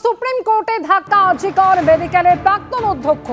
Supreme কোর্টে ধাক্কা আজিকর মেডিকেলের প্রাক্তন অধ্যক্ষ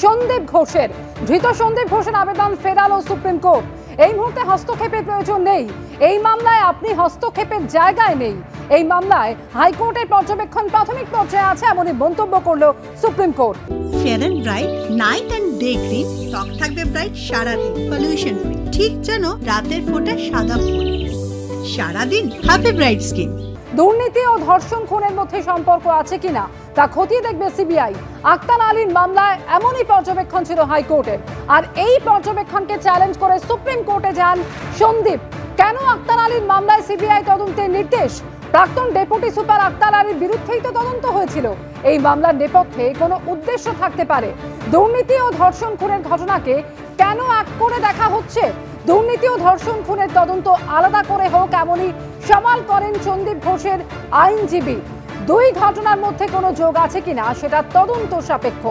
সন্দীপ ঘোষের। ধৃত সন্দীপ ঘোষের আবেদন ফেরালো সুপ্রিম কোর্ট। এই মুহূর্তে হস্তক্ষেপের প্রয়োজন নেই, এই মামলায় আপনি হস্তক্ষেপের জায়গায় নেই। এই মামলায় হাইকোর্টের পর্যবেক্ষণ প্রাথমিক পর্যায়ে আছে এমনই মন্তব্য করল supreme court. Fair and bright night and day cream ত্বক থাকবে ব্রাইট সারাদিন, পলিউশন ফ্রি, ঠিক যেন রাতের ফোঁটা সাদা ফুল। সারাদিন হ্যাপি ব্রাইট স্কিন। দুর্নীতি ও ধর্ষণ খুনের মধ্যে সম্পর্ক আছে কিনা তা খতিয়ে দেখবে সিবিআই। আক্তার আলীর মামলায় এমনই পর্যবেক্ষণ ছিল হাইকোর্টের, আর এই পর্যবেক্ষণকে চ্যালেঞ্জ করে সুপ্রিম কোর্টে যান সন্দীপ। কেন আক্তার আলীর মামলায় সিবিআই তদন্তের নির্দেশ? প্রাক্তন ডেপুটি সুপার আক্তার আলীর বিরুদ্ধেই তো তদন্ত হয়েছিল। এই মামলার নেপথ্যে কোনো উদ্দেশ্য থাকতে পারে। দুর্নীতি ও ধর্ষণ খুনের ঘটনাকে কেন এক করে দেখা হচ্ছে? দুর্নীতি ও ধর্ষণ খুনের তদন্ত আলাদা করে হোক এমনই সওয়াল করেন সন্দীপ ঘোষের আইনজীবী। দুই ঘটনার মধ্যে কোনো যোগ আছে কিনা সেটা তদন্ত সাপেক্ষ।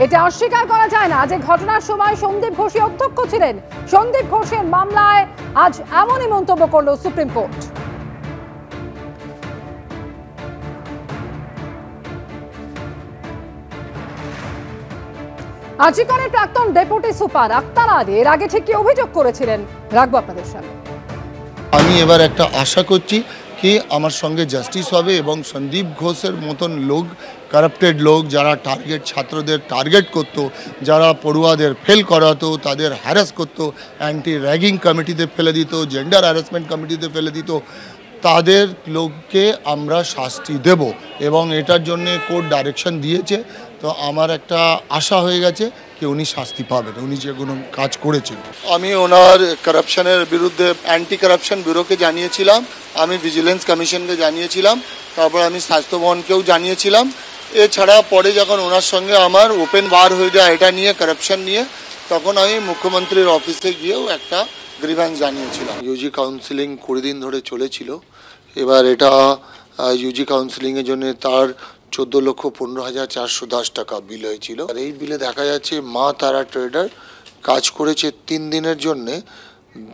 এটা অস্বীকার করা যায় না যে ঘটনার সময় সন্দীপ ঘোষই অধ্যক্ষ ছিলেন। সন্দীপ ঘোষের মামলায় আজ এমনই মন্তব্য করল সুপ্রিম কোর্ট। আজিকরের প্রাক্তন ডেপুটি সুপার আক্তার আলী এর আগে ঠিক কি অভিযোগ করেছিলেন রাখবো আপনাদের সামনে। আমি এবার একটা আশা করছি কি আমার সঙ্গে জাস্টিস হবে এবং সন্দীপ ঘোষের মতন লোক, কারাপ্টেড লোক, যারা ছাত্রদের টার্গেট করতো, যারা পড়ুয়াদের ফেল করাতো, তাদের হ্যারাস করতো, অ্যান্টি র্যাগিং কমিটিতে ফেলে দিত, জেন্ডার হ্যারাসমেন্ট কমিটিতে ফেলে দিত, তাদের লোককে আমরা শাস্তি দেব এবং এটার জন্য কোর্ট ডাইরেকশন দিয়েছে। তো আমার একটা আশা হয়ে গেছে কি উনি শাস্তি পাবেন, উনি যে কোনো কাজ করেছেন। আমি ওনার কারাপশনের বিরুদ্ধে অ্যান্টি কারাপশন ব্যুরোকে জানিয়েছিলাম, আমি ভিজিলেন্স কমিশনকে জানিয়েছিলাম, তারপর আমি স্বাস্থ্য ভবনকেও জানিয়েছিলাম। এছাড়া পরে যখন ওনার সঙ্গে আমার ওপেন বার হয়ে যায় এটা নিয়ে, কারাপশন নিয়ে, তখন আমি মুখ্যমন্ত্রীর অফিসে গিয়েও একটা গ্রিভ্যান্স জানিয়েছিলাম। ইউজি কাউন্সিলিং 20 দিন ধরে চলেছিল। এবার এটা ইউজি কাউন্সিলিংয়ের জন্য তার 14,15,410 টাকা বিল হয়েছিল। আর এই বিলে দেখা যাচ্ছে মা তারা ট্রেডার কাজ করেছে 3 দিনের জন্যে,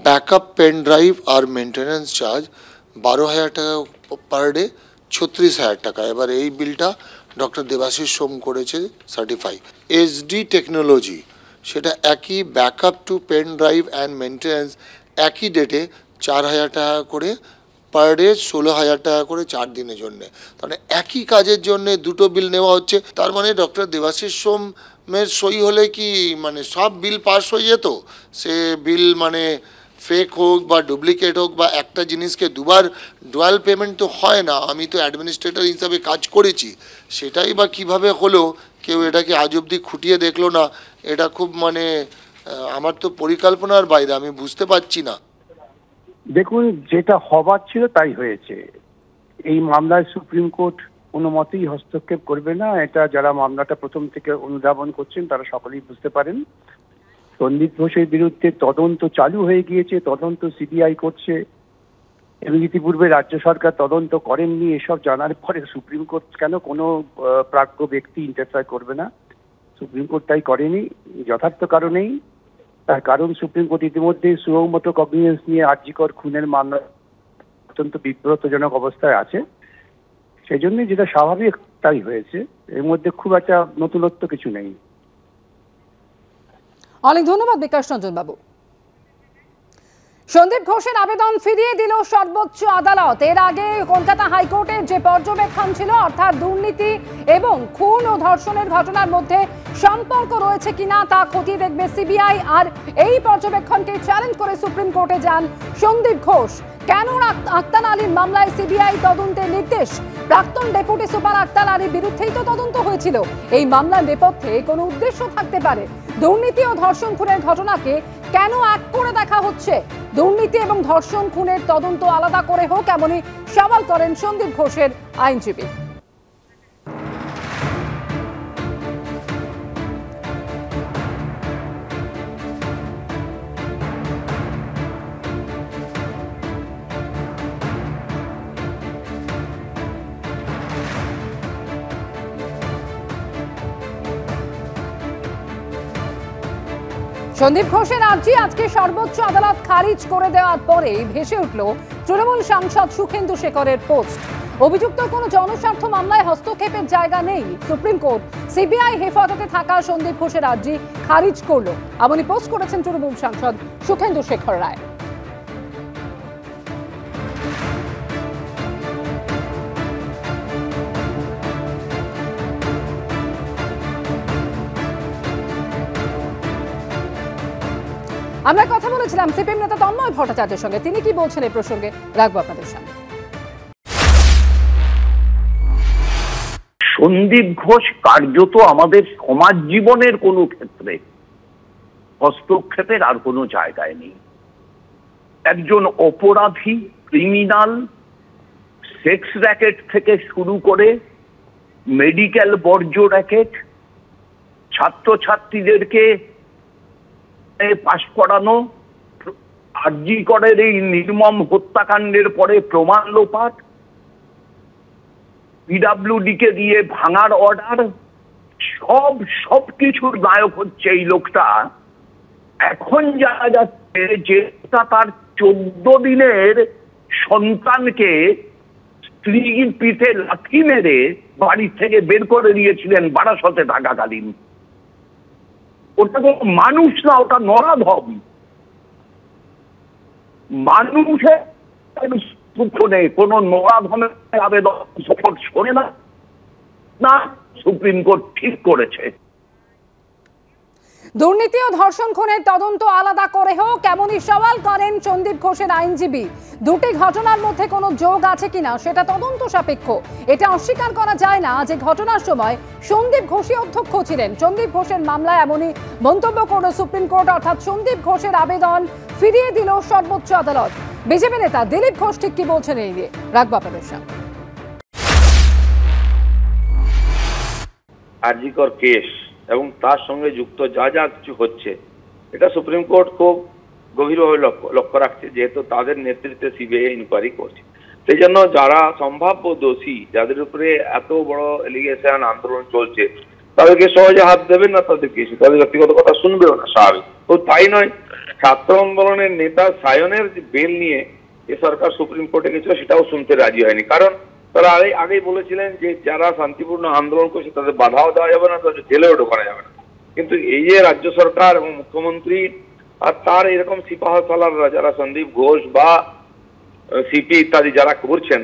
ব্যাকআপ পেন ড্রাইভ আর মেনটেন্যান্স চার্জ 12,000 টাকা পার ডে, 36,000 টাকা। এবার এই বিলটা ডক্টর দেবাশিস সোম করেছে সার্টিফাই। এসডি টেকনোলজি সেটা একই backup to pen drive and maintenance একই ডেটে 4,000 টাকা করে পার ডে, 16,000 টাকা করে 4 দিনের জন্যে। তাহলে একই কাজের জন্য দুটো বিল নেওয়া হচ্ছে। তার মানে ডক্টর দেবাশিস সোমের সই হলে কি মানে সব বিল পাস হয়ে যেত? সে বিল মানে ফেক হোক বা ডুপ্লিকেট হোক বা একটা জিনিসকে দুবার ডুয়াল পেমেন্ট তো হয় না। আমি তো অ্যাডমিনিস্ট্রেটর হিসাবে কাজ করেছি, সেটাই বা কিভাবে হলো কেউ এটাকে আজ অবধি খুঁটিয়ে দেখলো না। এটা খুব মানে আমার তো পরিকল্পনার বাইরে, আমি বুঝতে পারছি না। দেখুন, যেটা হবার ছিল তাই হয়েছে। এই মামলায় সুপ্রিম কোর্ট কোনো মতেই হস্তক্ষেপ করবে না, এটা যারা মামলাটা প্রথম থেকে অনুধাবন করছেন তারা সকলেই বুঝতে পারেন। সন্দীপ ঘোষের বিরুদ্ধে তদন্ত চালু হয়ে গিয়েছে, তদন্ত সিবিআই করছে এবং ইতিপূর্বে রাজ্য সরকার তদন্ত করেননি। এসব জানার পরে সুপ্রিম কোর্ট কেন কোনো প্রাজ্ঞ ব্যক্তি ইন্টারফেয়ার করবে না? সুপ্রিম কোর্ট তাই করেনি যথার্থ কারণেই। তার কারণ সুপ্রিম কোর্ট ইতিমধ্যে সুমোটো কগনিজেন্স নিয়ে আরজিকর খুনের মামলা অত্যন্ত বিব্রতজনক অবস্থায় আছে। সেই জন্য যেটা স্বাভাবিক তাই হয়েছে, এর মধ্যে খুব একটা নতুনত্ব কিছু নেই। অনেক ধন্যবাদ বিকাশ রঞ্জন বাবু। সন্দীপ ঘোষের আবেদন ফিরিয়ে দিল সর্বোচ্চ আদালত। এর আগে কলকাতা হাইকোর্টের যে পর্যবেক্ষণ ছিল, অর্থাৎ দুর্নীতি এবং খুন ও ধর্ষণের ঘটনার মধ্যে সম্পর্ক রয়েছে কিনা তা খতিয়ে দেখবে সিবিআই। আর এই পর্যবেক্ষণকে চ্যালেঞ্জ করে সুপ্রিম কোর্টে যান সন্দীপ ঘোষ। কেন আক্তার আলীর মামলায় সিবিআই তদন্তের নির্দেশ? প্রাক্তন ডেপুটি সুপার আক্তার আলীর বিরুদ্ধেই তো তদন্ত হয়েছিল। এই মামলার নেপথ্যে কোনো উদ্দেশ্য থাকতে পারে। দুর্নীতি ও ধর্ষণ খুনের ঘটনাকে কেন এক করে দেখা হচ্ছে? দুর্নীতি এবং ধর্ষণ খুনের তদন্ত আলাদা করে হোক এমনই সওয়াল করেন সন্দীপ ঘোষের আইনজীবী। সন্দীপ ঘোষের আর্জি আজকে সর্বোচ্চ আদালত খারিজ করে দেওয়ার পরে ভেসে উঠল তৃণমূল সাংসদ সুখেন্দু শেখরের পোস্ট। অভিযুক্ত কোনো জনস্বার্থ মামলায় হস্তক্ষেপের জায়গা নেই। সুপ্রিম কোর্ট সিবিআই হেফাজতে থাকা সন্দীপ ঘোষের আর্জি খারিজ করলো, এমনই পোস্ট করেছেন তৃণমূল সাংসদ সুখেন্দু শেখর রায়। আমরা কথা বলেছিলাম সিপিএম নেতা তন্ময় ভট্টাচার্যের সঙ্গে, তিনি কি বলছেন এই প্রসঙ্গে রাখবো আপনাদের সামনে। সন্দীপ ঘোষ কার্যত আমাদের সমাজ জীবনের কোনো ক্ষেত্রে হস্তক্ষেপের আর কোনো জায়গায় নেই। একজন অপরাধী, ক্রিমিনাল, সেক্স র্যাকেট থেকে শুরু করে মেডিকেল বর্জ্য র্যাকেট, ছাত্রছাত্রীদেরকে পাশ করানো, আরজি করের এই নির্মম হত্যাকাণ্ডের পরে প্রমাণ লোপাট, পিডব্লিউডি কে দিয়ে ভাঙার অর্ডার, সব কিছুর নায়ক হচ্ছে এই লোকটা। এখন জানা যাচ্ছে যে তার 14 দিনের সন্তানকে স্ত্রীর পিঠে লাথি মেরে বাড়ি থেকে বের করে দিয়েছিলেন বারাসতে থাকাকালীন। ওটা তো মানুষ না, ওটা নরাধম। মানুষের কোন নরাধমের আবেদন শোনে না, সুপ্রিম কোর্ট ঠিক করেছে। দুর্নীতি ও ধর্ষণ খুনের তদন্ত আলাদা করে হোক, এমনই সওয়াল করেন সন্দীপ ঘোষের আইনজীবী। দুটি ঘটনার মধ্যে কোনো যোগ আছে কিনা সেটা তদন্ত সাপেক্ষ। এটা অস্বীকার করা যায় না যে ঘটনার সময় সন্দীপ ঘোষই অধ্যক্ষ ছিলেন। সন্দীপ ঘোষের মামলায় এমনই মন্তব্য করল সুপ্রিম কোর্ট, অর্থাৎ সন্দীপ ঘোষের আবেদন ফিরিয়ে দিল সর্বোচ্চ আদালত। বিজেপি নেতা দিলীপ ঘোষ ঠিক কি বলছেন এই নিয়ে রাখবো আপনাদের সামনে। আরজিকর কেস এবং তার সঙ্গে যুক্ত যা যা কিছু হচ্ছে, এটা সুপ্রিম কোর্ট খুব গভীরভাবে লক্ষ্য রাখছে, যেহেতু তাদের নেতৃত্বে সিবিআই ইনকোয়ারি করছে। সেই জন্য যারা সম্ভাব্য দোষী, যাদের উপরে এত বড় এলিগেশন আন্দোলন চলছে, তাদেরকে সহজে হাত দেবেন না, তাদের ব্যক্তিগত কথা শুনবেও না, স্বাভাবিক। তো তাই নয়, ছাত্র আন্দোলনের নেতা সায়নের যে বেল নিয়ে এ সরকার সুপ্রিম কোর্টে গেছিল, সেটাও শুনতে রাজি হয়নি। কারণ তারা আগেই বলেছিলেন যে যারা শান্তিপূর্ণ আন্দোলন করছে তাদের বাধাও দেওয়া যাবে না, তাদের জেলেও ঢোকানো যাবে না। কিন্তু এই যে রাজ্য সরকার এবং মুখ্যমন্ত্রী আর তার এরকম সিপাহসালাররা, যারা সন্দীপ ঘোষ বা সিপি ইত্যাদি যারা করছেন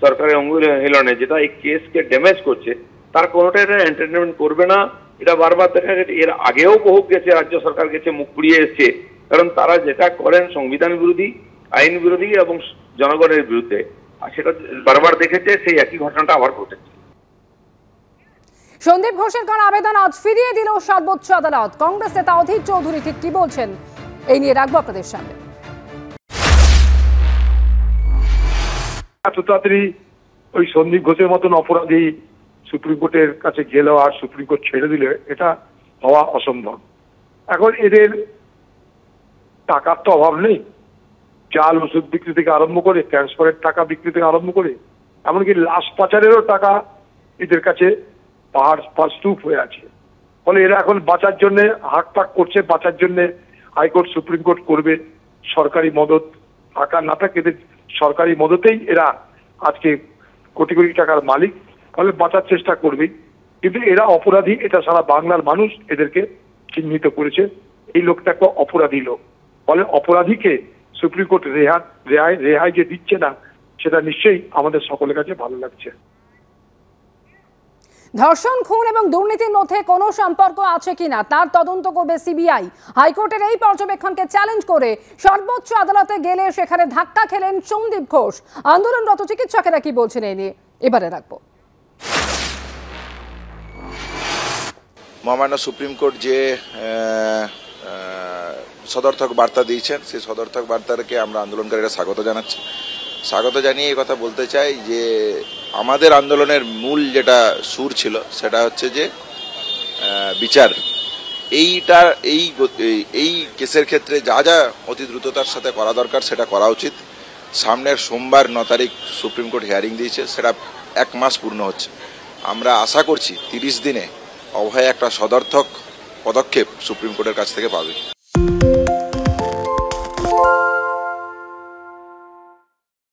সরকারের অঙ্গুলি হিলনে, যেটা এই কেসকে ড্যামেজ করছে, তার কোনোটাই এন্টারটেনমেন্ট করবে না। এটা বারবার দেখা গেছে, এর আগেও বহু গেছে, রাজ্য সরকার গেছে, মুখ পুড়িয়ে এসছে। কারণ তারা যেটা করেন সংবিধান বিরোধী, আইন বিরোধী এবং জনগণের বিরুদ্ধে, আর সেটা বারবার দেখেছে, সেই একই ঘটনাটা আবার ঘটেছে। সন্দীপ ঘোষের করা আবেদন আজ ফিরিয়ে দিল সর্বোচ্চ আদালত। কংগ্রেস নেতা অধীর চৌধুরী ঠিক কি বলছেন এই নিয়ে রাখবো আপনাদের সামনে। এত তাড়াতাড়ি ওই সন্দীপ ঘোষের মতন অপরাধী সুপ্রিম কোর্টের কাছে গেল আর সুপ্রিম কোর্ট ছেড়ে দিলে, এটা হওয়া অসম্ভব। এখন এদের টাকার তো অভাব নেই, জাল ওষুধ বিক্রি থেকে আরম্ভ করে, ট্রান্সফারের টাকা বিক্রি থেকে আরম্ভ করে, এমনকি লাশ পাচারেরও টাকা এদের কাছে পাহাড় স্তূপ হয়ে আছে। ফলে এরা এখন বাঁচার জন্য হাক পাক করছে, বাঁচার জন্য হাইকোর্ট সুপ্রিম কোর্ট করবে। সরকারি মদত টাকা না থাকে, এদের সরকারি মদতেই এরা আজকে কোটি কোটি টাকার মালিক, ফলে বাঁচার চেষ্টা করবেই। কিন্তু এরা অপরাধী, এটা সারা বাংলার মানুষ এদেরকে চিহ্নিত করেছে। এই লোকটা একটা অপরাধী লোক, ফলে অপরাধীকে সুপ্রিম কোর্ট রেহাই যে দিচ্ছে না, সেটা নিশ্চয়ই আমাদের সকলের কাছে ভালো লাগছে। ধর্ষণ, খুন এবং দুর্নীতির মধ্যে কোনো সম্পর্ক আছে কিনা তার তদন্ত করবে সিবিআই। হাইকোর্টের এই পর্যবেক্ষণকে চ্যালেঞ্জ করে সর্বোচ্চ আদালতে গেলে সেখানে ধাক্কা খেলেন সন্দীপ ঘোষ। আন্দোলনরত চিকিৎসকেরা কি বলছেন এই নিয়ে এবারে রাখবো। মহামান্য সুপ্রিম কোর্ট যে সদর্থক বার্তা দিয়েছেন, সেই সদর্থক বার্তাকে আমরা আন্দোলনকারীরা স্বাগত জানাচ্ছি। স্বাগত জানিয়ে এই কথা বলতে চাই যে আমাদের আন্দোলনের মূল যেটা সুর ছিল, সেটা হচ্ছে যে বিচার। এই কেসের ক্ষেত্রে যা যা অতি দ্রুততার সাথে করা দরকার সেটা করা উচিত। সামনের সোমবার 9 তারিখ সুপ্রিম কোর্ট হিয়ারিং দিয়েছে, সেটা 1 মাস পূর্ণ হচ্ছে। আমরা আশা করছি 30 দিনে অভয় একটা সদর্থক পদক্ষেপ সুপ্রিম কোর্টের কাছ থেকে পাবে।